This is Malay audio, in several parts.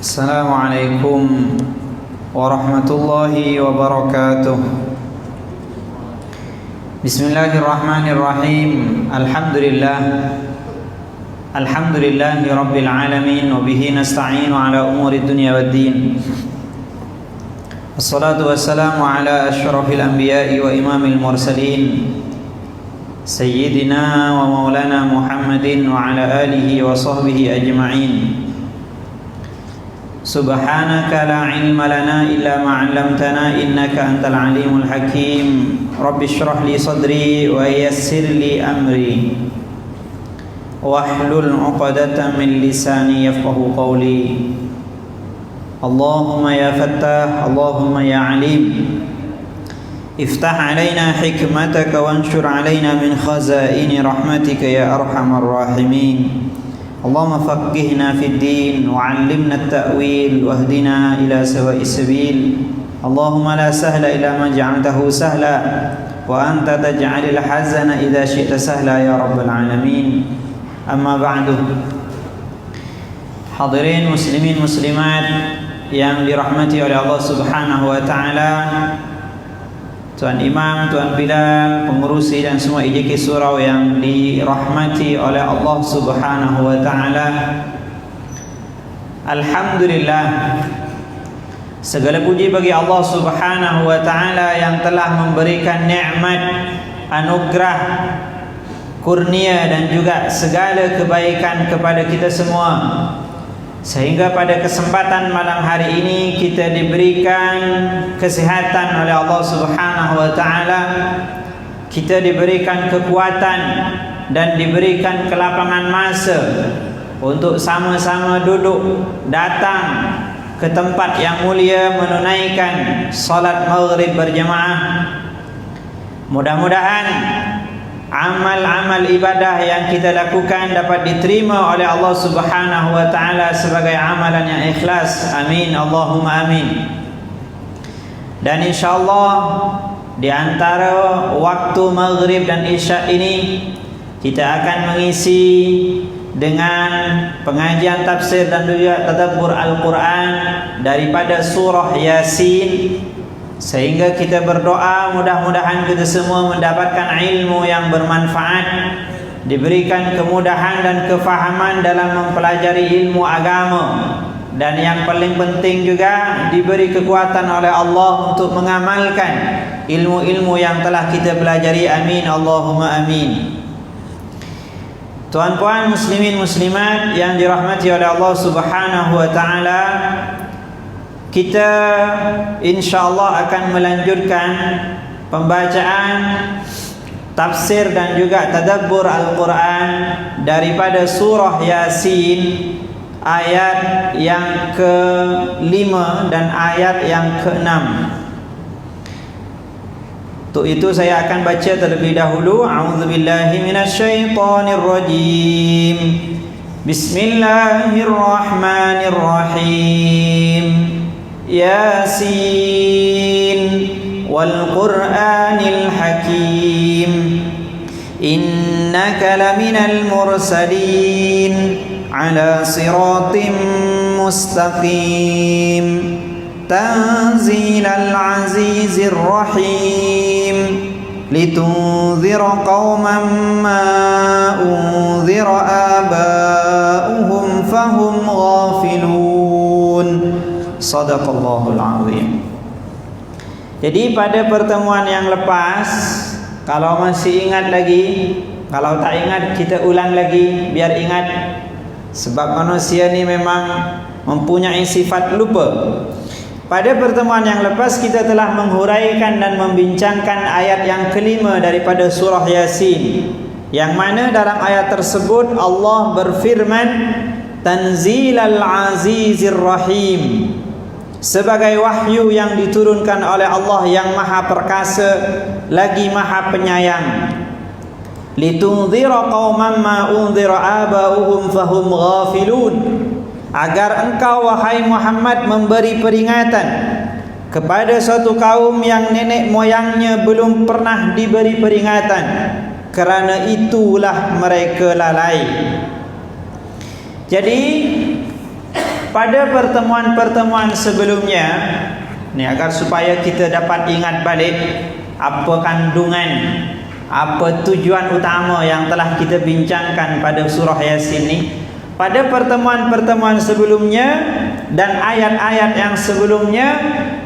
Assalamualaikum warahmatullahi wabarakatuh. Bismillahirrahmanirrahim. Alhamdulillahi rabbil alamin wa bihi nasta'inu ala umuri dunya waddin. Wassalatu wassalamu ala asyrafil anbiya'i wa imamil mursalin Sayyidina wa maulana Muhammadin wa ala alihi wa sahbihi ajma'in. Subhanaka la ilma lana illa ma 'allamtana innaka antal alimul hakim. Rabbi shrah li sadri wa yassir li amri wahlul 'uqdatam min lisani yafqahu qawli. Allahumma ya Fattah, Allahumma ya Alim, iftah alaina hikmataka wanshur alaina min khazaini rahmatika ya arhamar rahimin. Allahumma faqihna fid din wa 'allimna at-ta'wil wahdina ila sawa'is sabil. Allahumma la sahla illa ma ja'altahu sahla wa anta taj'alul hazana idza syi'ta sahla ya rabbal alamin. Amma ba'du. Hadirin muslimin muslimat yang dirahmati oleh Allah Subhanahu wa taala, Tuan Imam, Tuan Bilal, pengurusi dan semua IJK Surau yang dirahmati oleh Allah Subhanahu wa taala. Alhamdulillah, segala puji bagi Allah Subhanahu wa taala yang telah memberikan nikmat, anugerah, kurnia dan juga segala kebaikan kepada kita semua, sehingga pada kesempatan malam hari ini kita diberikan kesihatan oleh Allah Subhanahu wa taala, kita diberikan kekuatan dan diberikan kelapangan masa untuk sama-sama duduk datang ke tempat yang mulia menunaikan salat maghrib berjamaah. Mudah-mudahan amal-amal ibadah yang kita lakukan dapat diterima oleh Allah Subhanahu wa taala sebagai amalan yang ikhlas. Amin, Allahumma amin. Dan insyaallah di antara waktu maghrib dan isya ini kita akan mengisi dengan pengajian tafsir dan juga tadabbur Al-Quran daripada surah Yasin, sehingga kita berdoa mudah-mudahan kita semua mendapatkan ilmu yang bermanfaat, diberikan kemudahan dan kefahaman dalam mempelajari ilmu agama, dan yang paling penting juga diberi kekuatan oleh Allah untuk mengamalkan ilmu-ilmu yang telah kita pelajari. Amin, Allahumma amin. Tuan-puan muslimin muslimat yang dirahmati oleh Allah Subhanahu wa taala, kita insyaallah akan melanjutkan pembacaan tafsir dan juga tadabbur Al-Quran daripada surah Yasin, ayat yang ke-5 dan ayat yang ke-6. Untuk itu saya akan baca terlebih dahulu. A'udzubillahi minasyaitonirrajim. Bismillahirrahmanirrahim. Yasin wal Qur'anil Hakim, innaka laminal mursalin ala siratim mustaqim, tanzilal azizir rahim, litunzira qauman ma unzira aba'uhum fahum ghafilun. Sadaqallahul azim. Jadi pada pertemuan yang lepas, kalau masih ingat lagi, kalau tak ingat kita ulang lagi biar ingat, sebab manusia ni memang mempunyai sifat lupa. Pada pertemuan yang lepas kita telah menghuraikan dan membincangkan ayat yang kelima daripada surah Yasin, yang mana dalam ayat tersebut Allah berfirman Tanzilal Azizir Rahim, sebagai wahyu yang diturunkan oleh Allah yang maha perkasa lagi maha penyayang. Litunzira qauman ma unzira aba'uhum fahum ghafilun, agar engkau wahai Muhammad memberi peringatan kepada suatu kaum yang nenek moyangnya belum pernah diberi peringatan, kerana itulah mereka lalai. Jadi pada pertemuan-pertemuan sebelumnya ni, agar supaya kita dapat ingat balik apa kandungan, apa tujuan utama yang telah kita bincangkan pada surah Yasin ni. Pada pertemuan-pertemuan sebelumnya dan ayat-ayat yang sebelumnya,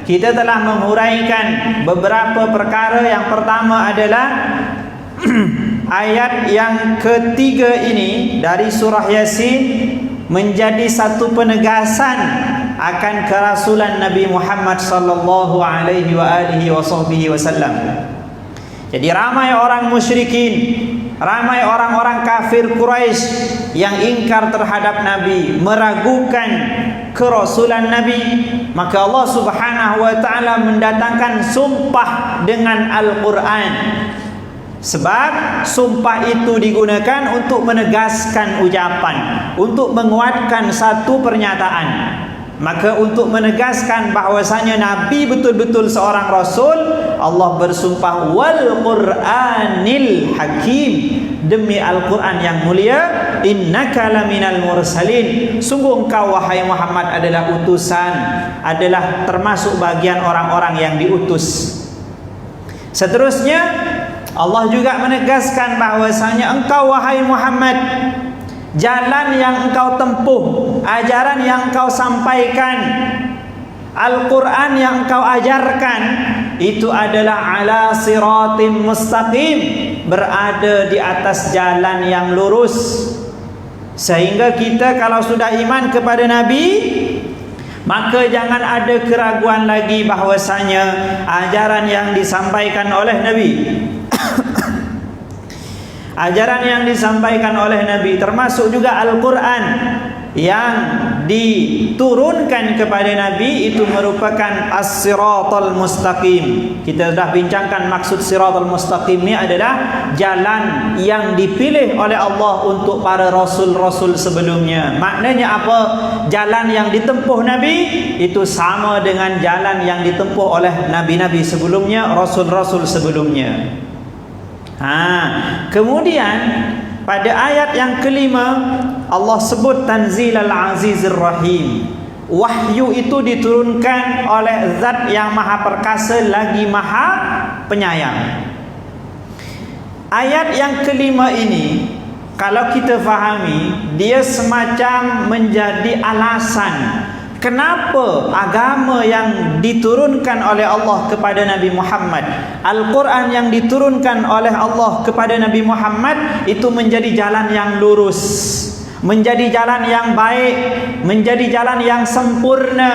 kita telah menguraikan beberapa perkara. Yang pertama adalah ayat yang ketiga ini dari surah Yasin menjadi satu penegasan akan kerasulan Nabi Muhammad sallallahu alaihi wasallam. Jadi ramai orang musyrikin, ramai orang-orang kafir Quraisy yang ingkar terhadap Nabi, meragukan kerasulan Nabi, maka Allah Subhanahu wa taala mendatangkan sumpah dengan Al-Qur'an. Sebab sumpah itu digunakan untuk menegaskan ucapan, untuk menguatkan satu pernyataan. Maka untuk menegaskan bahwasanya Nabi betul-betul seorang Rasul, Allah bersumpah wal Qur'anil Hakim, demi Al-Quran yang mulia, innaka laminal mursalin, sungguh engkau wahai Muhammad adalah utusan, adalah termasuk bagian orang-orang yang diutus. Seterusnya Allah juga menegaskan bahwasanya engkau wahai Muhammad, jalan yang engkau tempuh, ajaran yang engkau sampaikan, Al-Quran yang engkau ajarkan, itu adalah ala siratim mustaqim, berada di atas jalan yang lurus. Sehingga kita kalau sudah iman kepada Nabi, maka jangan ada keraguan lagi bahwasanya ajaran yang disampaikan oleh Nabi ajaran yang disampaikan oleh Nabi, termasuk juga Al-Quran yang diturunkan kepada Nabi, itu merupakan as-siratal mustaqim. Kita sudah bincangkan maksud siratal mustaqim ini adalah jalan yang dipilih oleh Allah untuk para rasul-rasul sebelumnya. Maknanya apa? Jalan yang ditempuh Nabi itu sama dengan jalan yang ditempuh oleh nabi-nabi sebelumnya, rasul-rasul sebelumnya. Kemudian pada ayat yang kelima Allah sebut Tanzilal Azizir Rahim. Wahyu itu diturunkan oleh Zat yang Maha Perkasa lagi Maha Penyayang. Ayat yang kelima ini kalau kita fahami, dia semacam menjadi alasan kenapa agama yang diturunkan oleh Allah kepada Nabi Muhammad, Al-Quran yang diturunkan oleh Allah kepada Nabi Muhammad itu menjadi jalan yang lurus, menjadi jalan yang baik, menjadi jalan yang sempurna,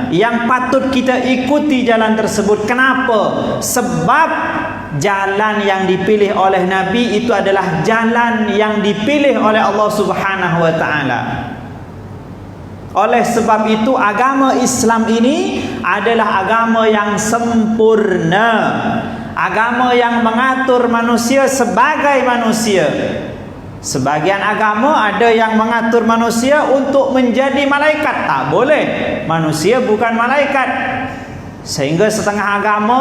yang patut kita ikuti jalan tersebut. Kenapa? Sebab jalan yang dipilih oleh Nabi itu adalah jalan yang dipilih oleh Allah Subhanahu wa taala. Oleh sebab itu agama Islam ini adalah agama yang sempurna, agama yang mengatur manusia sebagai manusia. Sebagian agama ada yang mengatur manusia untuk menjadi malaikat. Tak boleh, manusia bukan malaikat. Sehingga setengah agama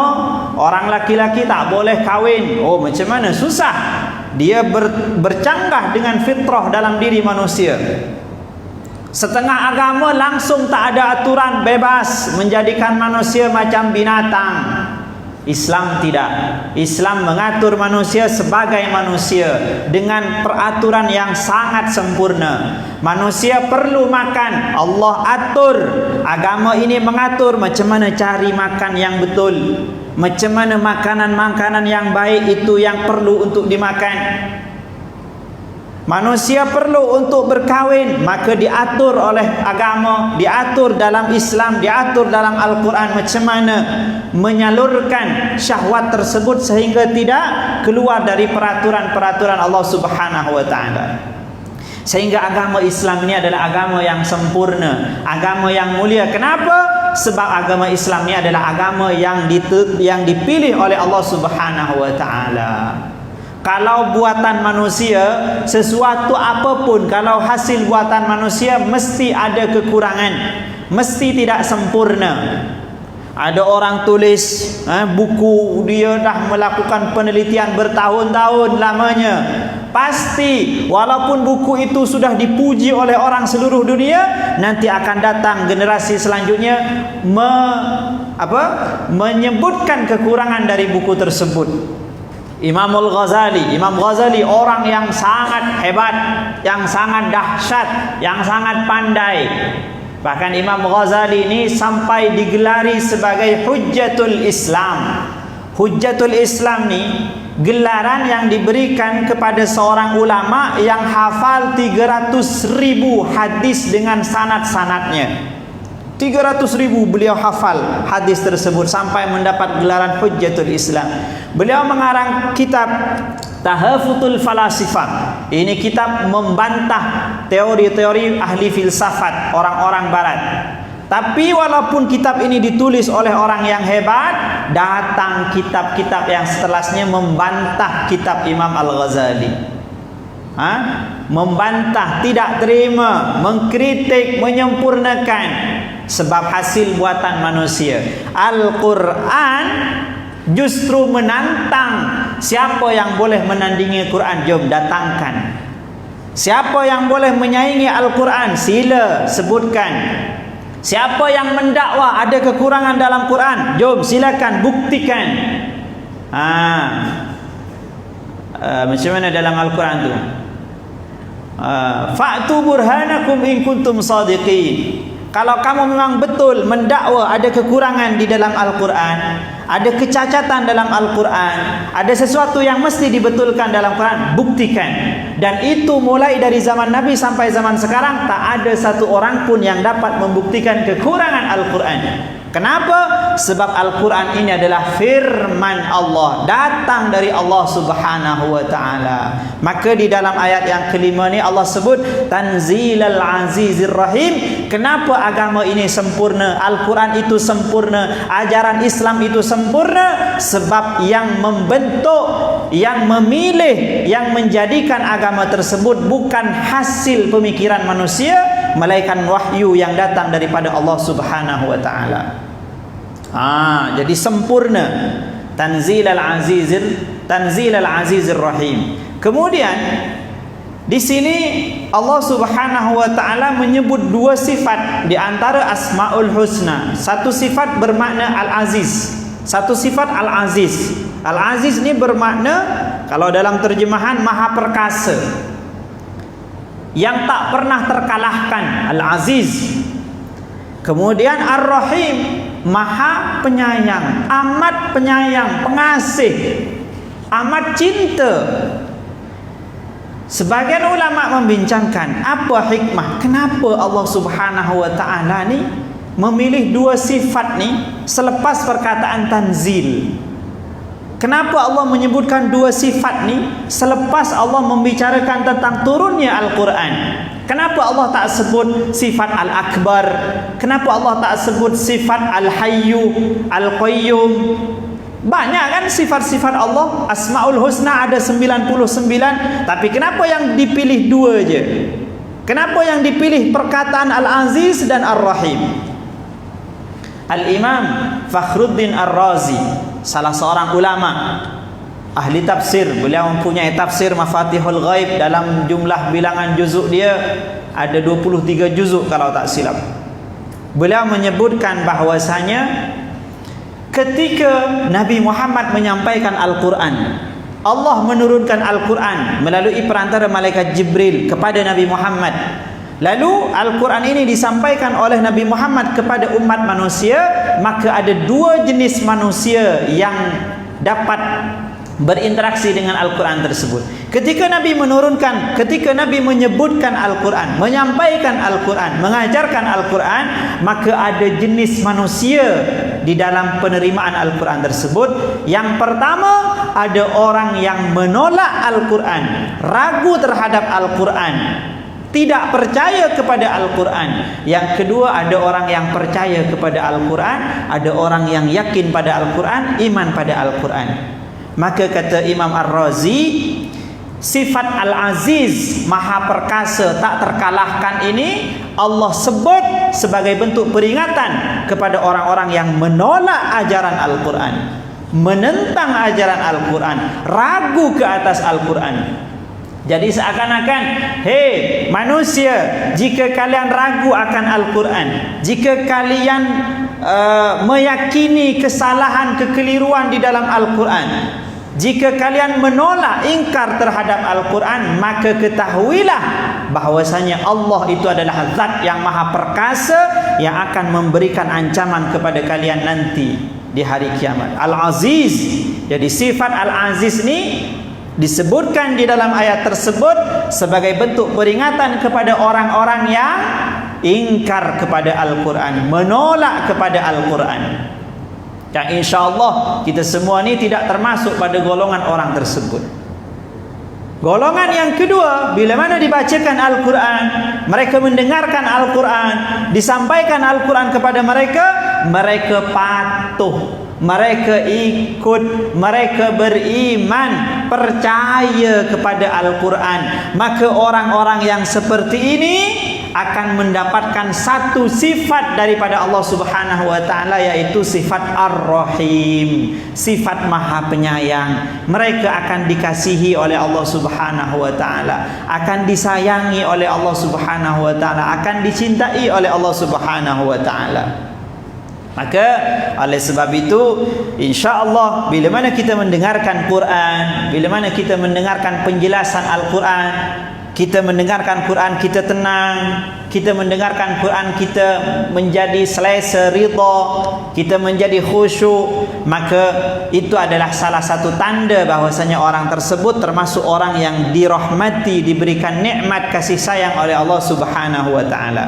orang laki-laki tak boleh kahwin. Oh, macam mana? Susah. Dia bercanggah dengan fitrah dalam diri manusia. Setengah agama langsung tak ada aturan, bebas, menjadikan manusia macam binatang. Islam tidak. Islam mengatur manusia sebagai manusia dengan peraturan yang sangat sempurna. Manusia perlu makan, Allah atur. Agama ini mengatur macam mana cari makan yang betul, macam mana makanan-makanan yang baik itu yang perlu untuk dimakan. Manusia perlu untuk berkahwin, maka diatur oleh agama, diatur dalam Islam, diatur dalam Al-Quran macam mana menyalurkan syahwat tersebut sehingga tidak keluar dari peraturan-peraturan Allah Subhanahu wa taala. Sehingga agama Islam ini adalah agama yang sempurna, agama yang mulia. Kenapa? Sebab agama Islam ini adalah agama yang dipilih oleh Allah Subhanahu wa taala. Kalau buatan manusia, sesuatu apapun, kalau hasil buatan manusia mesti ada kekurangan, mesti tidak sempurna. Ada orang tulis buku, dia dah melakukan penelitian bertahun-tahun lamanya, pasti walaupun buku itu sudah dipuji oleh orang seluruh dunia, nanti akan datang generasi selanjutnya menyebutkan kekurangan dari buku tersebut. Imam Ghazali orang yang sangat hebat, yang sangat dahsyat, yang sangat pandai. Bahkan Imam Ghazali ini sampai digelari sebagai Hujjatul Islam. Hujjatul Islam ni gelaran yang diberikan kepada seorang ulama yang hafal 300.000 hadis dengan sanad-sanadnya. 300.000 beliau hafal hadis tersebut sampai mendapat gelaran Hujjatul Islam. Beliau mengarang kitab Tahafutul Falasifah. Ini kitab membantah teori-teori ahli filsafat orang-orang barat. Tapi walaupun kitab ini ditulis oleh orang yang hebat, datang kitab-kitab yang setelahnya membantah kitab Imam Al-Ghazali. Membantah, tidak terima, mengkritik, menyempurnakan, sebab hasil buatan manusia. Al-Quran justru menantang. Siapa yang boleh menandingi Quran? Jom datangkan. Siapa yang boleh menyaingi Al-Quran? Sila sebutkan. Siapa yang mendakwa ada kekurangan dalam Quran? Jom silakan buktikan. Macam mana dalam Al-Quran tu? Fa'tu burhanakum in kuntum sadiqin. Kalau kamu memang betul mendakwa ada kekurangan di dalam Al-Quran, ada kecacatan dalam Al-Quran, ada sesuatu yang mesti dibetulkan dalam Quran, buktikan. Dan itu mulai dari zaman Nabi sampai zaman sekarang, tak ada satu orang pun yang dapat membuktikan kekurangan Al-Quran. Kenapa? Sebab Al-Quran ini adalah firman Allah, datang dari Allah Subhanahu wa ta'ala. Maka di dalam ayat yang kelima ni Allah sebut Tanzilal Azizir Rahim. Kenapa agama ini sempurna? Al-Quran itu sempurna, ajaran Islam itu sempurna. Sebab yang membentuk, yang memilih, yang menjadikan agama tersebut bukan hasil pemikiran manusia, melainkan wahyu yang datang daripada Allah Subhanahu wa ta'ala. Jadi sempurna. Tanzilal Azizir Rahim. Kemudian di sini Allah Subhanahu wa ta'ala menyebut dua sifat di antara Asmaul Husna. Satu sifat bermakna Al-Aziz, satu sifat Al-Aziz. Al-Aziz ini bermakna, kalau dalam terjemahan, Maha Perkasa, yang tak pernah terkalahkan, Al-Aziz. Kemudian Ar-Rahim, Maha Penyayang, amat penyayang, pengasih, amat cinta. Sebagian ulama membincangkan apa hikmah, kenapa Allah Subhanahu wa ta'ala ni memilih dua sifat ni selepas perkataan tanzil. Kenapa Allah menyebutkan dua sifat ni selepas Allah membicarakan tentang turunnya Al-Quran? Kenapa Allah tak sebut sifat Al-Akbar? Kenapa Allah tak sebut sifat Al-Hayyu, Al-Qayyum? Banyak kan sifat-sifat Allah. Asmaul Husna ada 99, tapi kenapa yang dipilih dua je? Kenapa yang dipilih perkataan Al-Aziz dan Ar-Rahim? Al-Imam Fakhruddin Ar-Razi, salah seorang ulama ahli tafsir, beliau mempunyai tafsir Mafatihul Ghaib. Dalam jumlah bilangan juzuk dia ada 23 juzuk kalau tak silap. Beliau menyebutkan bahwasanya ketika Nabi Muhammad menyampaikan Al-Quran, Allah menurunkan Al-Quran melalui perantara malaikat Jibril kepada Nabi Muhammad. Lalu Al-Quran ini disampaikan oleh Nabi Muhammad kepada umat manusia. Maka ada dua jenis manusia yang dapat berinteraksi dengan Al-Quran tersebut. Ketika Nabi menurunkan, ketika Nabi menyebutkan Al-Quran, menyampaikan Al-Quran, mengajarkan Al-Quran, maka ada jenis manusia di dalam penerimaan Al-Quran tersebut. Yang pertama, ada orang yang menolak Al-Quran, ragu terhadap Al-Quran, tidak percaya kepada Al-Quran. Yang kedua, ada orang yang percaya kepada Al-Quran, ada orang yang yakin pada Al-Quran, iman pada Al-Quran. Maka kata Imam Ar-Razi, sifat Al-Aziz, Maha Perkasa, tak terkalahkan ini Allah sebut sebagai bentuk peringatan kepada orang-orang yang menolak ajaran Al-Quran, menentang ajaran Al-Quran, ragu ke atas Al-Quran. Jadi seakan-akan, hei manusia, jika kalian ragu akan Al-Quran, jika kalian meyakini kesalahan, kekeliruan di dalam Al-Quran, jika kalian menolak, ingkar terhadap Al-Quran, maka ketahuilah bahwasanya Allah itu adalah zat yang maha perkasa, yang akan memberikan ancaman kepada kalian nanti di hari kiamat. Al-Aziz. Jadi sifat Al-Aziz ni disebutkan di dalam ayat tersebut sebagai bentuk peringatan kepada orang-orang yang ingkar kepada Al-Quran, menolak kepada Al-Quran. Dan insya-Allah kita semua ni tidak termasuk pada golongan orang tersebut. Golongan yang kedua, bila mana dibacakan Al-Quran, mereka mendengarkan Al-Quran, disampaikan Al-Quran kepada mereka, mereka patuh, mereka ikut, mereka beriman, percaya kepada Al-Quran. Maka orang-orang yang seperti ini akan mendapatkan satu sifat daripada Allah Subhanahu wa taala, yaitu sifat Ar-Rahim, sifat Maha Penyayang. Mereka akan dikasihi oleh Allah Subhanahu wa taala, akan disayangi oleh Allah Subhanahu wa taala, akan dicintai oleh Allah Subhanahu wa taala. Maka oleh sebab itu, insya-Allah bila mana kita mendengarkan Quran, bila mana kita mendengarkan penjelasan Al-Quran, kita mendengarkan Quran kita tenang, kita mendengarkan Quran kita menjadi selesa, ridha, kita menjadi khusyuk, maka itu adalah salah satu tanda bahwasanya orang tersebut termasuk orang yang dirahmati, diberikan nikmat kasih sayang oleh Allah Subhanahu wa taala.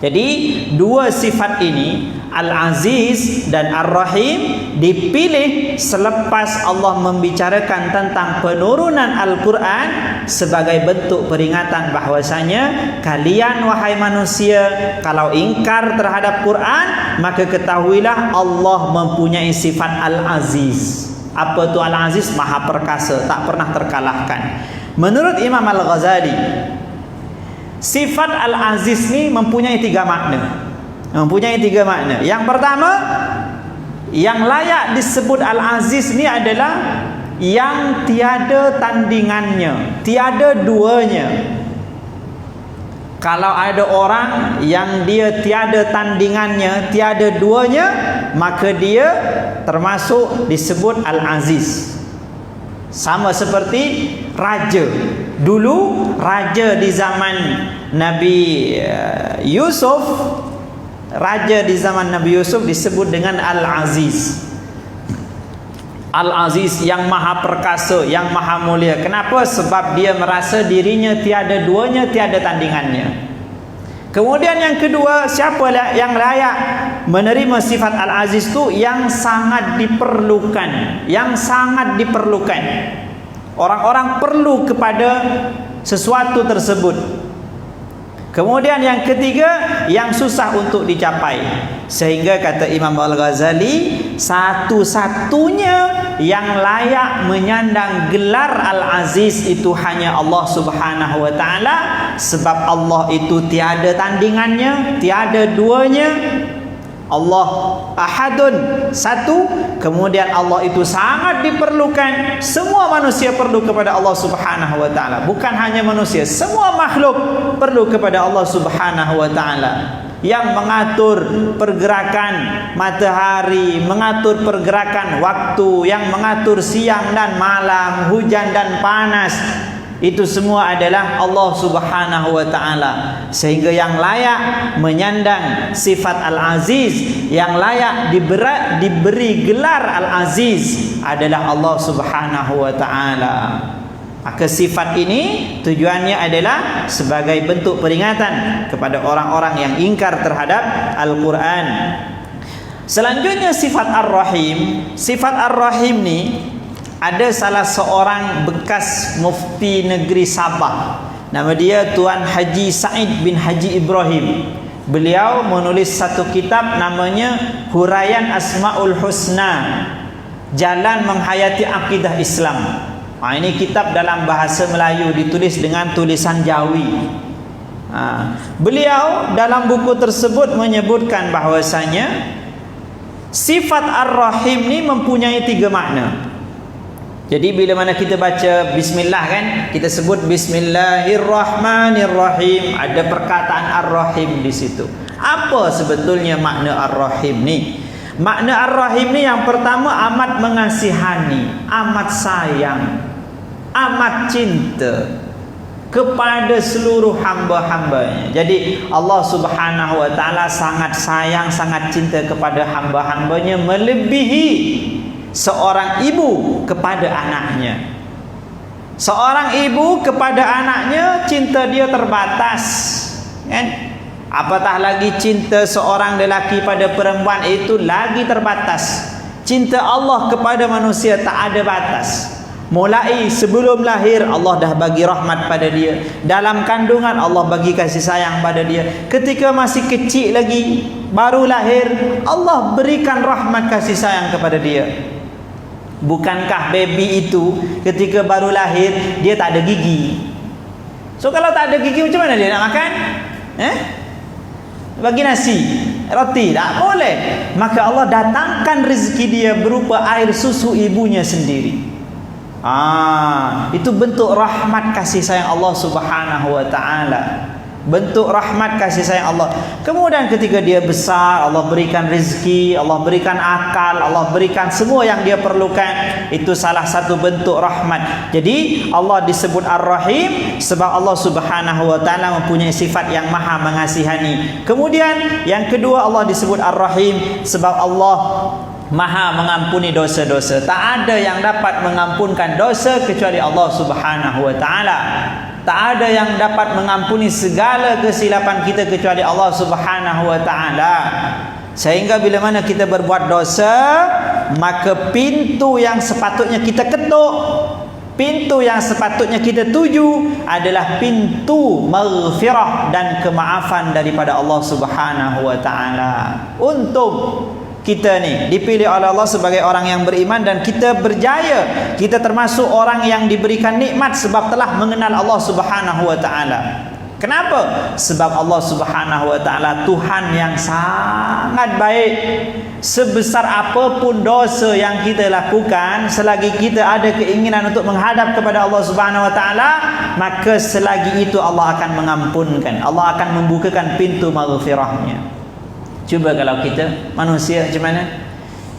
Jadi dua sifat ini, Al-Aziz dan Ar-Rahim, dipilih selepas Allah membicarakan tentang penurunan Al-Quran sebagai bentuk peringatan bahwasanya kalian wahai manusia, kalau ingkar terhadap Quran, maka ketahuilah Allah mempunyai sifat Al-Aziz. Apa itu Al-Aziz? Maha perkasa, tak pernah terkalahkan. Menurut Imam Al-Ghazali, sifat Al-Aziz ni mempunyai tiga makna. Yang pertama, yang layak disebut Al-Aziz ni adalah yang tiada tandingannya, tiada duanya. Kalau ada orang yang dia tiada tandingannya, tiada duanya, maka dia termasuk disebut Al-Aziz. Sama seperti raja. Dulu raja di zaman Nabi Yusuf, raja di zaman Nabi Yusuf disebut dengan Al-Aziz. Al-Aziz yang maha perkasa, yang maha mulia. Kenapa? Sebab dia merasa dirinya tiada duanya, tiada tandingannya. Kemudian yang kedua, siapa yang layak menerima sifat Al-Aziz itu? Yang sangat diperlukan, yang sangat diperlukan. Orang-orang perlu kepada sesuatu tersebut. Kemudian yang ketiga, yang susah untuk dicapai. Sehingga kata Imam Al-Ghazali, satu-satunya yang layak menyandang gelar Al-Aziz itu hanya Allah Subhanahu wa taala, sebab Allah itu tiada tandingannya, tiada duanya. Allah Ahadun, satu. Kemudian Allah itu sangat diperlukan. Semua manusia perlu kepada Allah Subhanahu wa taala. Bukan hanya manusia, semua makhluk perlu kepada Allah Subhanahu wa taala, yang mengatur pergerakan matahari, mengatur pergerakan waktu, yang mengatur siang dan malam, hujan dan panas. Itu semua adalah Allah Subhanahu wa taala. Sehingga yang layak menyandang sifat Al-Aziz, yang layak diberi gelar Al-Aziz adalah Allah Subhanahu wa taala. Maka sifat ini tujuannya adalah sebagai bentuk peringatan kepada orang-orang yang ingkar terhadap Al-Quran. Selanjutnya sifat Ar-Rahim. Sifat Ar-Rahim ni ada salah seorang bekas mufti negeri Sabah. Nama dia Tuan Haji Said bin Haji Ibrahim. Beliau menulis satu kitab namanya Huraian Asmaul Husna, Jalan Menghayati Akidah Islam. Ini kitab dalam bahasa Melayu, ditulis dengan tulisan Jawi. Beliau dalam buku tersebut menyebutkan bahwasanya sifat Ar-Rahim ni mempunyai tiga makna. Jadi bila mana kita baca bismillah kan, kita sebut bismillahirrahmanirrahim, ada perkataan ar-rahim di situ. Apa sebetulnya makna ar-rahim ni? Makna ar-rahim ni yang pertama amat mengasihani, amat sayang, amat cinta kepada seluruh hamba-hambanya. Jadi Allah Subhanahu wa taala sangat sayang, sangat cinta kepada hamba-hambanya, melebihi seorang ibu kepada anaknya. Seorang ibu kepada anaknya cinta dia terbatas, kan? Apatah lagi cinta seorang lelaki pada perempuan, itu lagi terbatas. Cinta Allah kepada manusia tak ada batas. Mulai sebelum lahir Allah dah bagi rahmat pada dia. Dalam kandungan Allah bagi kasih sayang pada dia. Ketika masih kecil lagi, baru lahir, Allah berikan rahmat kasih sayang kepada dia. Bukankah baby itu ketika baru lahir dia tak ada gigi? So kalau tak ada gigi macam mana dia nak makan? Bagi nasi, roti tak boleh. Maka Allah datangkan rezeki dia berupa air susu ibunya sendiri. Itu bentuk rahmat kasih sayang Allah Subhanahu wa taala. Bentuk rahmat kasih sayang Allah. Kemudian ketika dia besar, Allah berikan rezeki, Allah berikan akal, Allah berikan semua yang dia perlukan. Itu salah satu bentuk rahmat. Jadi Allah disebut Ar-Rahim sebab Allah Subhanahu wa taala mempunyai sifat yang maha mengasihani. Kemudian yang kedua, Allah disebut Ar-Rahim sebab Allah maha mengampuni dosa-dosa. Tak ada yang dapat mengampunkan dosa kecuali Allah Subhanahu wa taala. Tak ada yang dapat mengampuni segala kesilapan kita kecuali Allah Subhanahu wa taala. Sehingga bila mana kita berbuat dosa, maka pintu yang sepatutnya kita ketuk, pintu yang sepatutnya kita tuju adalah pintu maghfirah dan kemaafan daripada Allah Subhanahu wa taala. Untung kita ni dipilih oleh Allah sebagai orang yang beriman dan kita berjaya. Kita termasuk orang yang diberikan nikmat sebab telah mengenal Allah Subhanahu wa taala. Kenapa? Sebab Allah Subhanahu wa taala Tuhan yang sangat baik. Sebesar apapun dosa yang kita lakukan, selagi kita ada keinginan untuk menghadap kepada Allah Subhanahu wa taala, maka selagi itu Allah akan mengampunkan. Allah akan membukakan pintu maghfirahnya. Cuba kalau kita manusia macam mana?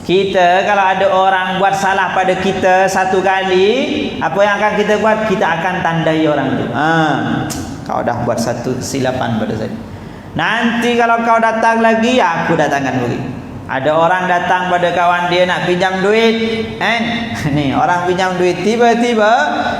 Kita kalau ada orang buat salah pada kita satu kali, apa yang akan kita buat? Kita akan tandai orang tu. Kau dah buat satu kesilapan pada saya. Nanti kalau kau datang lagi, aku datangkan lagi. Ada orang datang pada kawan dia nak pinjam duit, Ni orang pinjam duit, tiba-tiba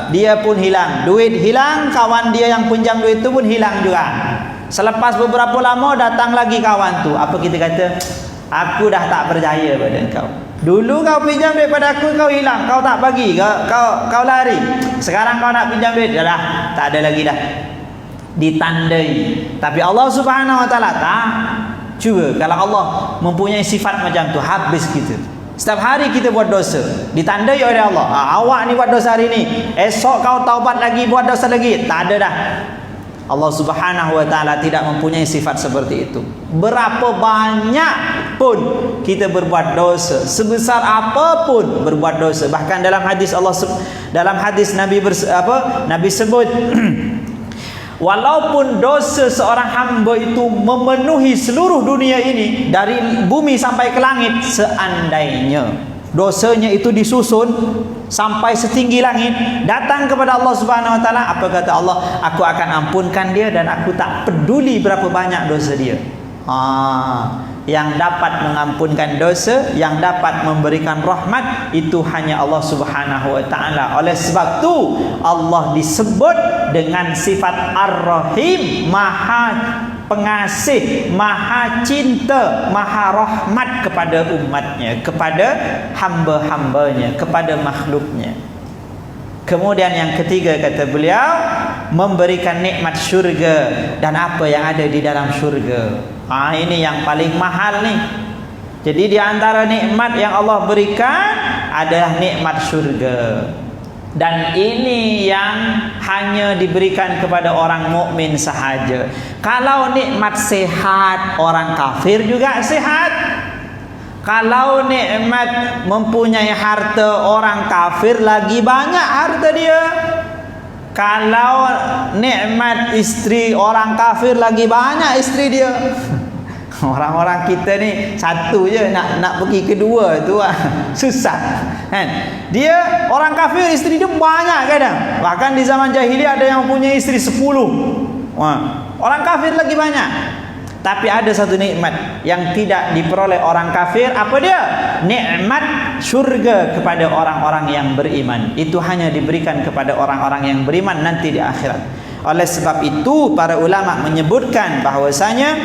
dia pun hilang. Duit hilang, kawan dia yang pinjam duit tu pun hilang juga. Selepas beberapa lama datang lagi kawan tu. Apa kita kata? Aku dah tak percaya pada kau. Dulu kau pinjam duit pada aku, kau hilang, kau tak bagi, kau lari. Sekarang kau nak pinjam duit, dah tak ada lagi dah. Ditandai. Tapi Allah Subhanahu wa taala tak. Cuba kalau Allah mempunyai sifat macam tu, habis kita. Setiap hari kita buat dosa, ditandai oleh Allah. Awak ni buat dosa hari ni, esok kau taubat lagi, buat dosa lagi. Tak ada dah. Allah Subhanahu wa taala tidak mempunyai sifat seperti itu. Berapa banyak pun kita berbuat dosa, sebesar apapun berbuat dosa. Bahkan dalam hadis Nabi sebut walaupun dosa seorang hamba itu memenuhi seluruh dunia ini, dari bumi sampai ke langit, seandainya dosanya itu disusun sampai setinggi langit, datang kepada Allah Subhanahu wa taala, apa kata Allah? Aku akan ampunkan dia dan aku tak peduli berapa banyak dosa dia. Yang dapat mengampunkan dosa, yang dapat memberikan rahmat, itu hanya Allah Subhanahu wa taala. Oleh sebab tu Allah disebut dengan sifat Ar-Rahim, Maha Pengasih, Maha Cinta, Maha Rahmat kepada umatnya, kepada hamba-hambanya, kepada makhluknya. Kemudian yang ketiga kata beliau, memberikan nikmat syurga dan apa yang ada di dalam syurga. Ini yang paling mahal nih. Jadi di antara nikmat yang Allah berikan adalah nikmat syurga. Dan ini yang hanya diberikan kepada orang mukmin sahaja. Kalau nikmat sehat, orang kafir juga sehat. Kalau nikmat mempunyai harta orang kafir, lagi banyak harta dia. Kalau nikmat istri orang kafir, lagi banyak istri dia. Orang-orang kita ni satu je, nak pergi kedua tu susah kan. Dia orang kafir, istri dia banyak kadang. Bahkan di zaman jahiliah ada yang punya istri 10. Orang kafir lagi banyak. Tapi ada satu nikmat yang tidak diperoleh orang kafir. Apa dia? Nikmat syurga kepada orang-orang yang beriman. Itu hanya diberikan kepada orang-orang yang beriman nanti di akhirat. Oleh sebab itu para ulama menyebutkan bahwasanya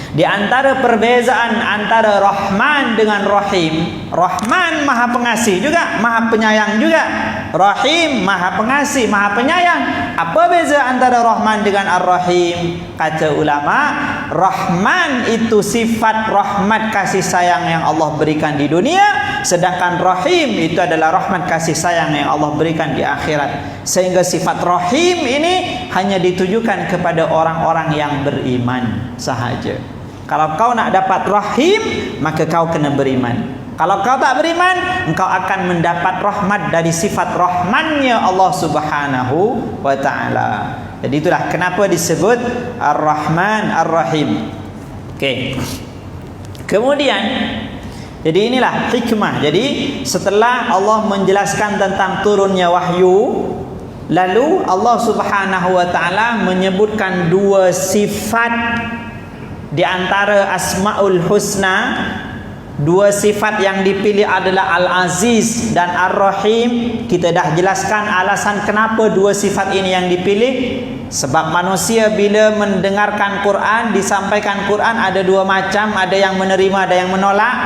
di antara perbezaan antara Rahman dengan Rahim, Rahman maha pengasih juga, maha penyayang juga. Rahim maha pengasih, maha penyayang. Apa beza antara Rahman dengan Ar-Rahim? Kata ulama, Rahman itu sifat rahmat kasih sayang yang Allah berikan di dunia, sedangkan Rahim itu adalah rahmat kasih sayang yang Allah berikan di akhirat. Sehingga sifat Rahim ini hanya ditujukan kepada orang-orang yang beriman sahaja. Kalau kau nak dapat Rahim, maka kau kena beriman. Kalau kau tak beriman, engkau akan mendapat rahmat dari sifat rahmannya Allah Subhanahu wa ta'ala. Jadi itulah kenapa disebut Ar-Rahman Ar-Rahim. Okey. Kemudian, jadi inilah hikmah. Jadi setelah Allah menjelaskan tentang turunnya wahyu, lalu Allah Subhanahu wa ta'ala menyebutkan dua sifat di antara Asmaul Husna. Dua sifat yang dipilih adalah Al-Aziz dan Ar-Rahim. Kita dah jelaskan alasan kenapa dua sifat ini yang dipilih. Sebab manusia bila mendengarkan Quran, disampaikan Quran, ada dua macam. Ada yang menerima, ada yang menolak.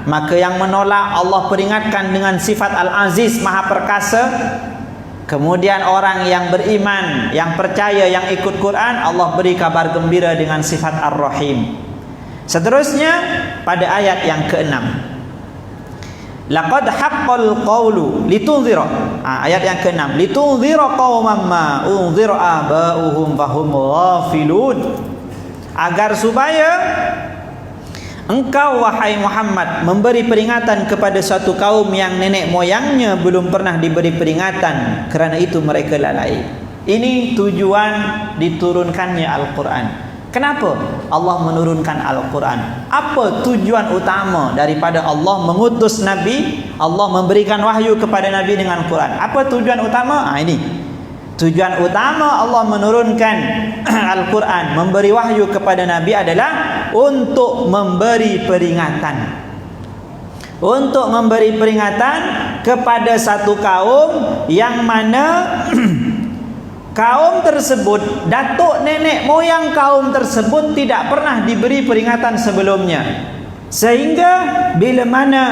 Maka yang menolak Allah peringatkan dengan sifat Al-Aziz, Maha Perkasa. Kemudian orang yang beriman, yang percaya, yang ikut Quran, Allah beri kabar gembira dengan sifat Ar-Rahim. Seterusnya pada ayat yang ke-6, laqad haqqal qawlu litunzira. Ayat yang ke-6, litunzira qauman ma unzira aba'uhum fahum ghafilun. Agar supaya engkau wahai Muhammad memberi peringatan kepada suatu kaum yang nenek moyangnya belum pernah diberi peringatan, kerana itu mereka lalai. Ini tujuan diturunkannya Al-Quran. Kenapa Allah menurunkan Al-Quran? Apa tujuan utama daripada Allah mengutus Nabi, Allah memberikan wahyu kepada Nabi dengan Quran? Apa tujuan utama? Ini tujuan utama Allah menurunkan Al-Quran, memberi wahyu kepada Nabi adalah untuk memberi peringatan. Untuk memberi peringatan kepada satu kaum yang mana kaum tersebut, datuk nenek moyang kaum tersebut tidak pernah diberi peringatan sebelumnya. Sehingga bila mana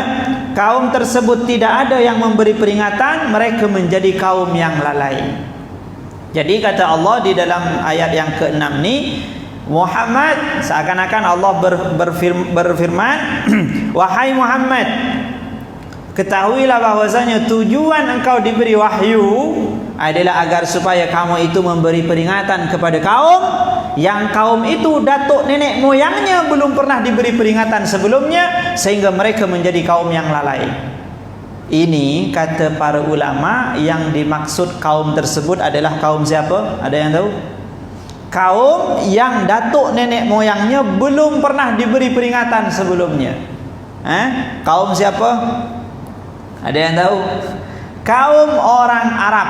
kaum tersebut tidak ada yang memberi peringatan, mereka menjadi kaum yang lalai. Jadi kata Allah di dalam ayat yang ke-6 ni, Muhammad, seakan-akan Allah berfirman, wahai Muhammad, ketahuilah bahwasanya tujuan engkau diberi wahyu adalah agar supaya kamu itu memberi peringatan kepada kaum yang kaum itu datuk nenek moyangnya belum pernah diberi peringatan sebelumnya, sehingga mereka menjadi kaum yang lalai. Ini kata para ulama, yang dimaksud kaum tersebut adalah kaum siapa? Ada yang tahu? Kaum yang datuk nenek moyangnya belum pernah diberi peringatan sebelumnya. Kaum siapa? Ada yang tahu? Kaum orang Arab.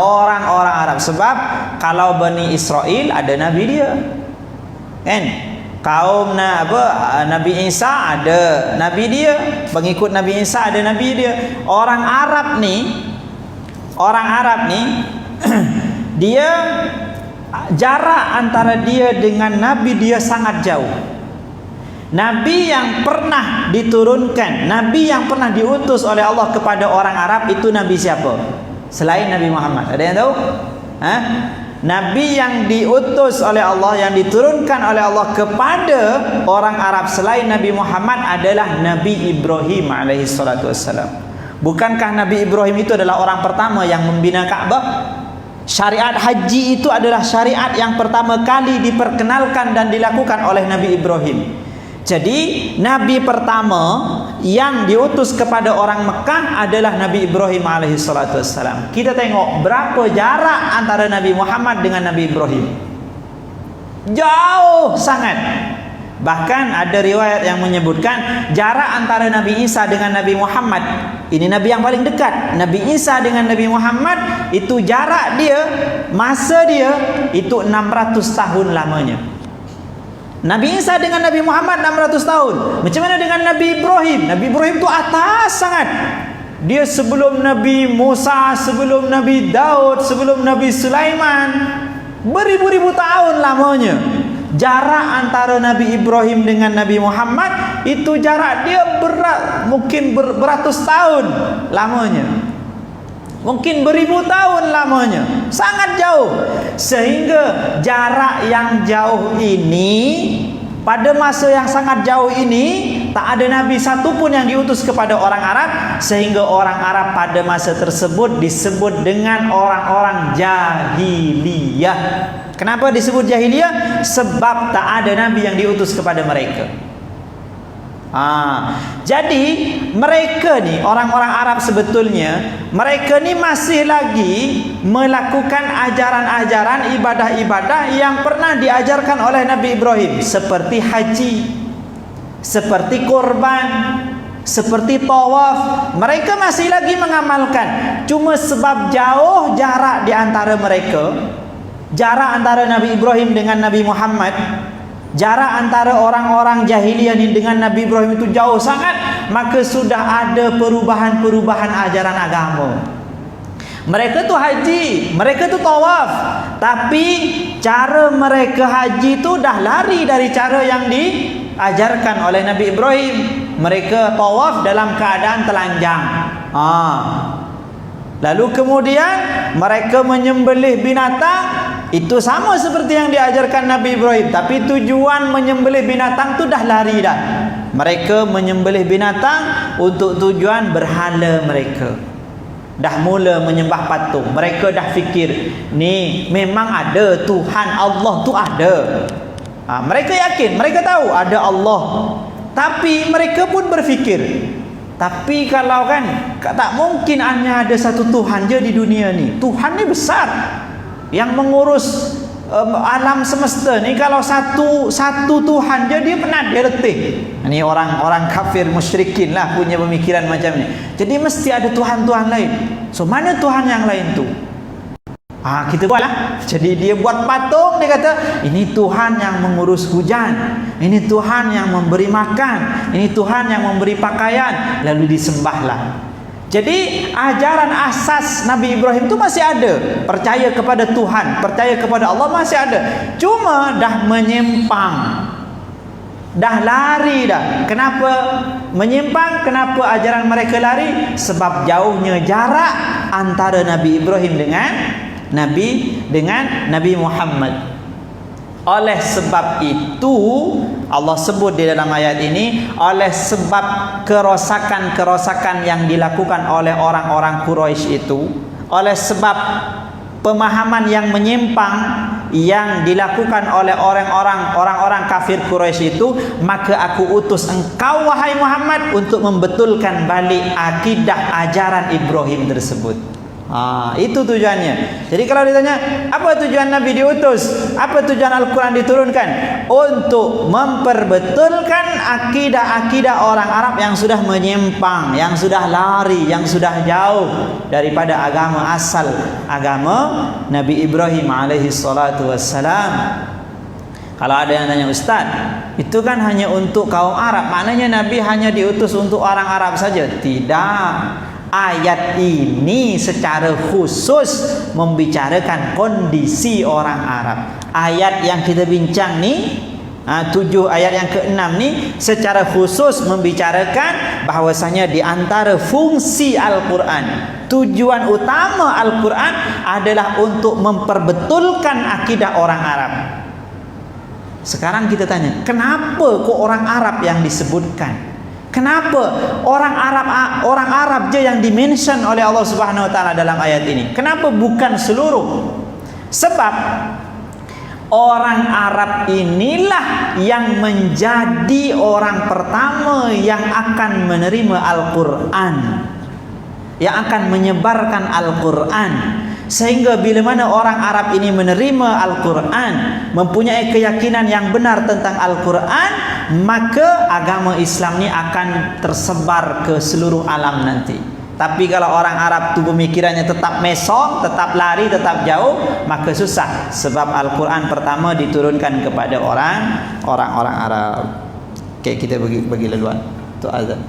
Orang-orang Arab. Sebab kalau Bani Israel ada Nabi dia, kan? Kaum Nabi Isa ada Nabi dia, pengikut Nabi Isa ada Nabi dia. Orang Arab ni dia jarak antara dia dengan Nabi dia sangat jauh. Nabi yang pernah diturunkan, Nabi yang pernah diutus oleh Allah kepada orang Arab itu Nabi siapa? Selain Nabi Muhammad. Ada yang tahu? Nabi yang diutus oleh Allah, yang diturunkan oleh Allah kepada orang Arab selain Nabi Muhammad adalah Nabi Ibrahim alaihi salatu wassalam. Bukankah Nabi Ibrahim itu adalah orang pertama yang membina Ka'bah? Syariat haji itu adalah syariat yang pertama kali diperkenalkan dan dilakukan oleh Nabi Ibrahim. Jadi nabi pertama yang diutus kepada orang Mekah adalah Nabi Ibrahim alaihi salatu wassalam. Kita tengok berapa jarak antara Nabi Muhammad dengan Nabi Ibrahim. Jauh sangat. Bahkan ada riwayat yang menyebutkan jarak antara Nabi Isa dengan Nabi Muhammad, ini Nabi yang paling dekat, Nabi Isa dengan Nabi Muhammad, itu jarak dia, masa dia itu 600 tahun lamanya. Nabi Isa dengan Nabi Muhammad 600 tahun. Macam mana dengan Nabi Ibrahim? Nabi Ibrahim tu atas sangat. Dia sebelum Nabi Musa, sebelum Nabi Daud, sebelum Nabi Sulaiman. Beribu-ribu tahun lamanya. Jarak antara Nabi Ibrahim dengan Nabi Muhammad itu jarak dia mungkin beratus tahun lamanya. Mungkin beribu tahun lamanya. Sangat jauh. Sehingga jarak yang jauh ini, pada masa yang sangat jauh ini, tak ada Nabi satu pun yang diutus kepada orang Arab. Sehingga orang Arab pada masa tersebut disebut dengan orang-orang jahiliyah. Kenapa disebut jahiliyah? Sebab tak ada Nabi yang diutus kepada mereka. Jadi mereka ni, orang-orang Arab sebetulnya, mereka ni masih lagi melakukan ajaran-ajaran ibadah-ibadah yang pernah diajarkan oleh Nabi Ibrahim, seperti haji, seperti korban, seperti tawaf. Mereka masih lagi mengamalkan. Cuma sebab jauh jarak di antara mereka, jarak antara Nabi Ibrahim dengan Nabi Muhammad, jarak antara orang-orang jahiliyah ini dengan Nabi Ibrahim itu jauh sangat, maka sudah ada perubahan-perubahan ajaran agama. Mereka tu haji, mereka tu tawaf, tapi cara mereka haji tu dah lari dari cara yang diajarkan oleh Nabi Ibrahim. Mereka tawaf dalam keadaan telanjang. Lalu kemudian mereka menyembelih binatang. Itu sama seperti yang diajarkan Nabi Ibrahim, tapi tujuan menyembelih binatang tu dah lari dah. Mereka menyembelih binatang untuk tujuan berhala mereka. Dah mula menyembah patung. Mereka dah fikir, ni memang ada Tuhan, Allah tu ada. Mereka yakin, mereka tahu ada Allah. Tapi mereka pun berfikir, tapi kalau kan, tak mungkin hanya ada satu Tuhan je di dunia ni. Tuhan ni besar, yang mengurus alam semesta ni. Kalau satu Tuhan je, dia penat, dia letih. Ini orang kafir musyrikin lah punya pemikiran macam ni. Jadi mesti ada Tuhan-Tuhan lain. So mana Tuhan yang lain tu? Kita buatlah. Jadi dia buat patung, dia kata ini Tuhan yang mengurus hujan, ini Tuhan yang memberi makan, ini Tuhan yang memberi pakaian, lalu disembahlah. Jadi ajaran asas Nabi Ibrahim itu masih ada. Percaya kepada Tuhan, percaya kepada Allah masih ada. Cuma dah menyimpang, dah lari dah. Kenapa menyimpang? Kenapa ajaran mereka lari? Sebab jauhnya jarak antara Nabi Ibrahim dengan Nabi Muhammad. Oleh sebab itu Allah sebut di dalam ayat ini, oleh sebab kerosakan-kerosakan yang dilakukan oleh orang-orang Quraisy itu, oleh sebab pemahaman yang menyimpang yang dilakukan oleh orang-orang kafir Quraisy itu, maka aku utus engkau wahai Muhammad untuk membetulkan balik akidah ajaran Ibrahim tersebut. Itu tujuannya. Jadi kalau ditanya apa tujuan Nabi diutus, apa tujuan Al-Quran diturunkan, untuk memperbetulkan akidah-akidah orang Arab yang sudah menyimpang, yang sudah lari, yang sudah jauh daripada agama asal, agama Nabi Ibrahim alaihi salatu wassalam. Kalau ada yang tanya, Ustaz, itu kan hanya untuk kaum Arab, maknanya Nabi hanya diutus untuk orang Arab saja? Tidak. Ayat ini secara khusus membicarakan kondisi orang Arab. Ayat yang kita bincang ni, 7 ayat yang ke-6 ni secara khusus membicarakan bahwasanya di antara fungsi Al-Quran, tujuan utama Al-Quran adalah untuk memperbetulkan akidah orang Arab. Sekarang kita tanya, kenapa kok orang Arab yang disebutkan? Kenapa orang Arab je yang dimention oleh Allah Subhanahu wa taala dalam ayat ini? Kenapa bukan seluruh? Sebab orang Arab inilah yang menjadi orang pertama yang akan menerima Al-Quran, yang akan menyebarkan Al-Quran. Sehingga bila mana orang Arab ini menerima Al-Quran, mempunyai keyakinan yang benar tentang Al-Quran, maka agama Islam ini akan tersebar ke seluruh alam nanti. Tapi kalau orang Arab tu pemikirannya tetap mesong, tetap lari, tetap jauh, maka susah. Sebab Al-Quran pertama diturunkan kepada orang-orang Arab. Okey, kita bagi laluan untuk azan.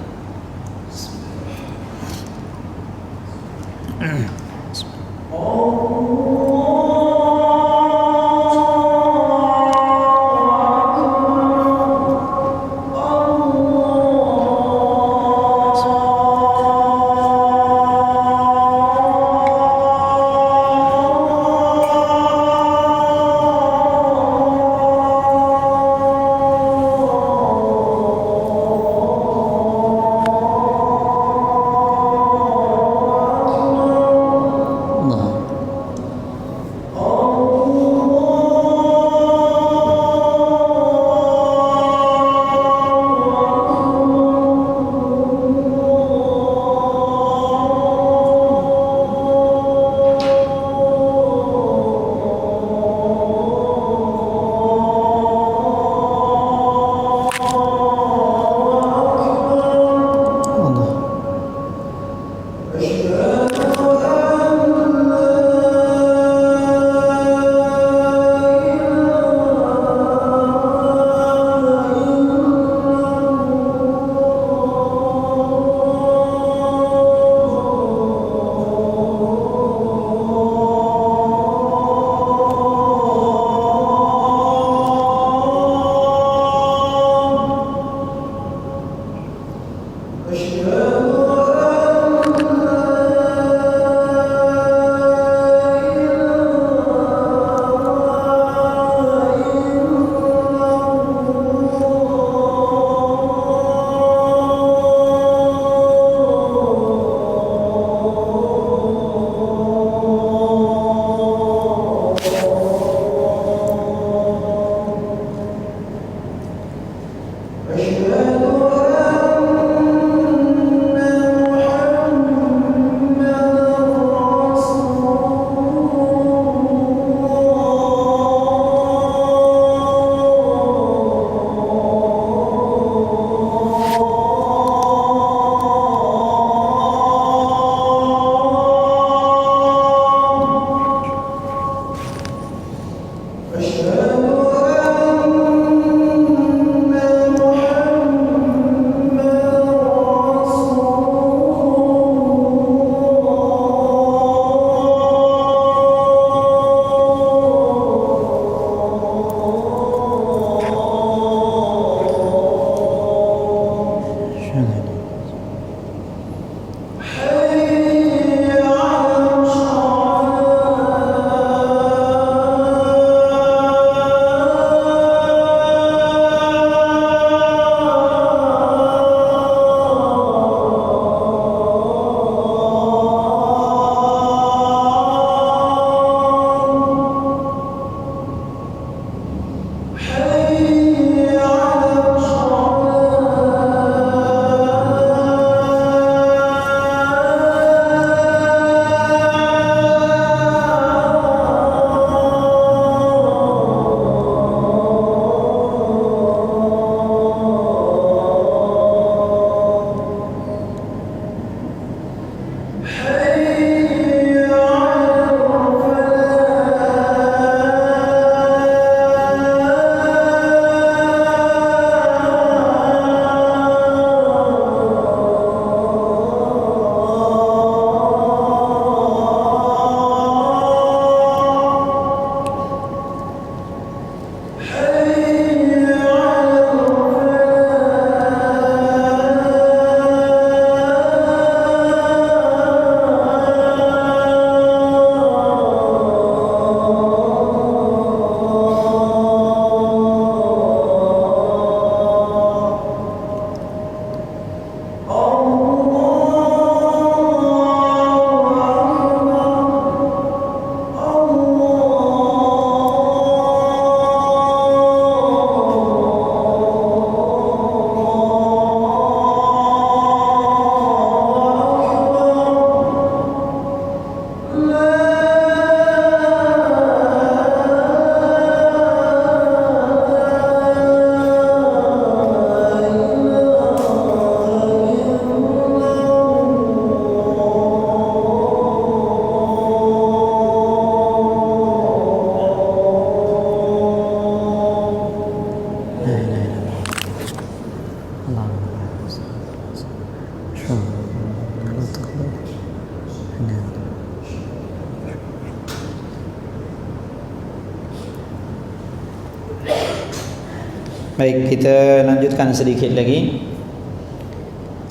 Baik, kita lanjutkan sedikit lagi.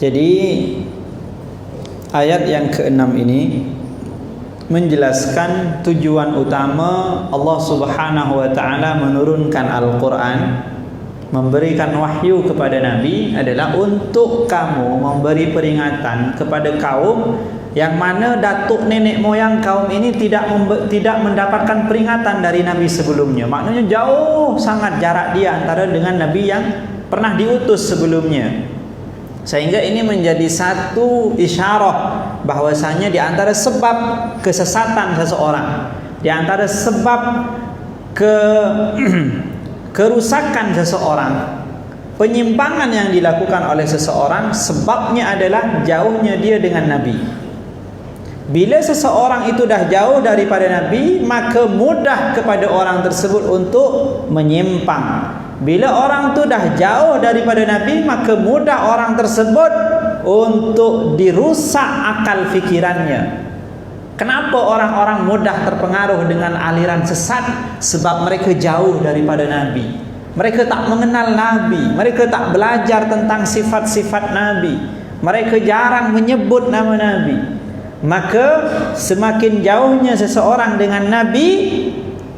Jadi ayat yang ke-6 ini menjelaskan tujuan utama Allah Subhanahu wa taala menurunkan Al-Quran, memberikan wahyu kepada Nabi adalah untuk kamu memberi peringatan kepada kaum yang mana datuk nenek moyang kaum ini tidak mendapatkan peringatan dari Nabi sebelumnya. Maknanya jauh sangat jarak dia antara dengan Nabi yang pernah diutus sebelumnya. Sehingga ini menjadi satu isyarat bahwasanya di antara sebab kesesatan seseorang, di antara sebab kerusakan seseorang, penyimpangan yang dilakukan oleh seseorang, sebabnya adalah jauhnya dia dengan Nabi. Bila seseorang itu dah jauh daripada Nabi, maka mudah kepada orang tersebut untuk menyimpang. Bila orang tu dah jauh daripada Nabi, maka mudah orang tersebut untuk dirusak akal fikirannya. Kenapa orang-orang mudah terpengaruh dengan aliran sesat? Sebab mereka jauh daripada Nabi. Mereka tak mengenal Nabi, mereka tak belajar tentang sifat-sifat Nabi, mereka jarang menyebut nama Nabi. Maka semakin jauhnya seseorang dengan Nabi,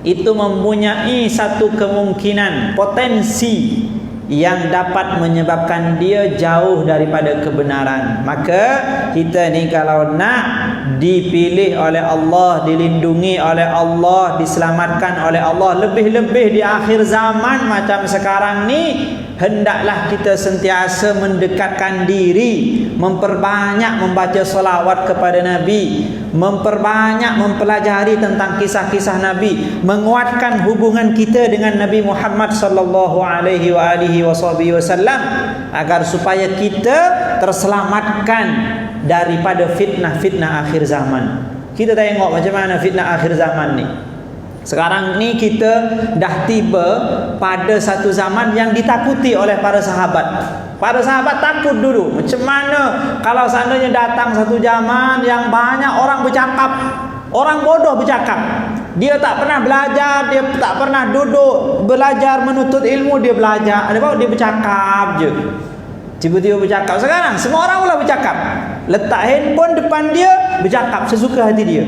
itu mempunyai satu kemungkinan, potensi yang dapat menyebabkan dia jauh daripada kebenaran. Maka kita ni kalau nak dipilih oleh Allah, dilindungi oleh Allah, diselamatkan oleh Allah, lebih-lebih di akhir zaman macam sekarang ni, hendaklah kita sentiasa mendekatkan diri, memperbanyak membaca salawat kepada Nabi, memperbanyak mempelajari tentang kisah-kisah Nabi, menguatkan hubungan kita dengan Nabi Muhammad sallallahu alaihi wasallam, agar supaya kita terselamatkan daripada fitnah-fitnah akhir zaman. Kita tengok macam mana fitnah akhir zaman ni. Sekarang ni kita dah tiba pada satu zaman yang ditakuti oleh para sahabat. Para sahabat takut dulu. Macam mana kalau seandainya datang satu zaman yang banyak orang bercakap, orang bodoh bercakap. Dia tak pernah belajar, dia tak pernah duduk belajar menuntut ilmu, dia belajar. Dia bercakap je. Tiba-tiba bercakap. Sekarang semua orang pula bercakap. Letak handphone depan dia, bercakap sesuka hati dia.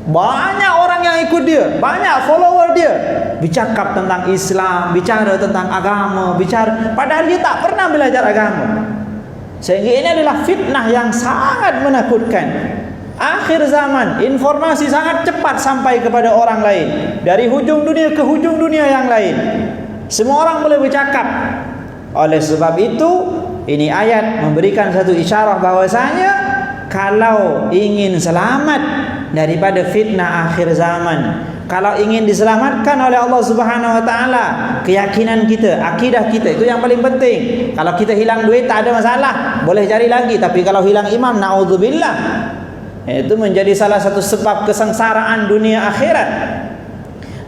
Banyak orang yang ikut dia, banyak follower dia, bercakap tentang Islam, bicara tentang agama, padahal dia tak pernah belajar agama. Sehingga ini adalah fitnah yang sangat menakutkan. Akhir zaman, informasi sangat cepat sampai kepada orang lain, dari hujung dunia ke hujung dunia yang lain. Semua orang boleh bercakap. Oleh sebab itu, ini ayat memberikan satu isyarat bahwasanya kalau ingin selamat daripada fitnah akhir zaman, kalau ingin diselamatkan oleh Allah Subhanahu wa taala, keyakinan kita, akidah kita, itu yang paling penting. Kalau kita hilang duit tak ada masalah, boleh cari lagi. Tapi kalau hilang iman, naudzubillah, itu menjadi salah satu sebab kesengsaraan dunia akhirat.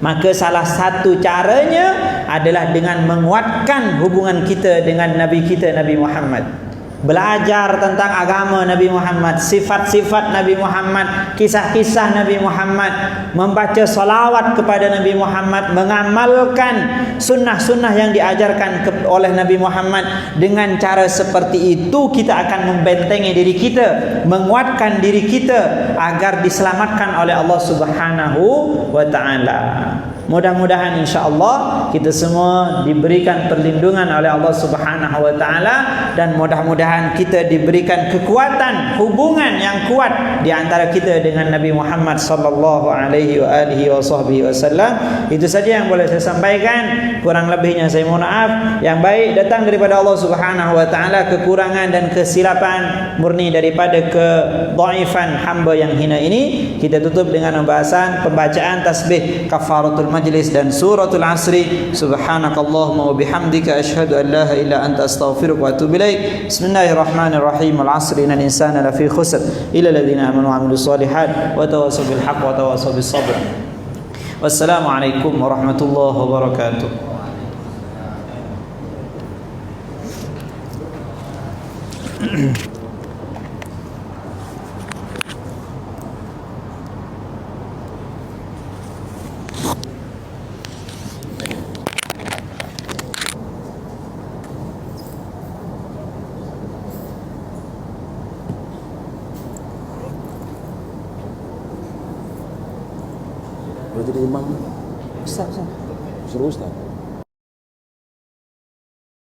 Maka salah satu caranya adalah dengan menguatkan hubungan kita dengan Nabi kita, Nabi Muhammad. Belajar tentang agama Nabi Muhammad, sifat-sifat Nabi Muhammad, kisah-kisah Nabi Muhammad, membaca salawat kepada Nabi Muhammad, mengamalkan sunnah-sunnah yang diajarkan oleh Nabi Muhammad. Dengan cara seperti itu kita akan membentengi diri kita, menguatkan diri kita agar diselamatkan oleh Allah Subhanahu wa taala. Mudah-mudahan insya-Allah kita semua diberikan perlindungan oleh Allah Subhanahu wa taala, dan mudah-mudahan kita diberikan kekuatan hubungan yang kuat di antara kita dengan Nabi Muhammad sallallahu alaihi wasallam. Itu saja yang boleh saya sampaikan. Kurang lebihnya saya mohon maaf. Yang baik datang daripada Allah Subhanahu wa taala, kekurangan dan kesilapan murni daripada kedhaifan hamba yang hina ini. Kita tutup dengan pembacaan tasbih kafaratul majlis dan suratul asri. Subhanakallahumma wa bihamdika asyhadu an la ilaha illa anta astaghfiruka wa atubu ilaik. Bismillahirrahmanirrahim. Al-'asri innal insana lafi khusr illa alladhina amanu wa 'amilus solihat wa tawassaw bil haqq wa tawassaw bis sabr. Wassalamu alaikum warahmatullahi wabarakatuh. jadi imam? Ustaz. Suruh ustaz.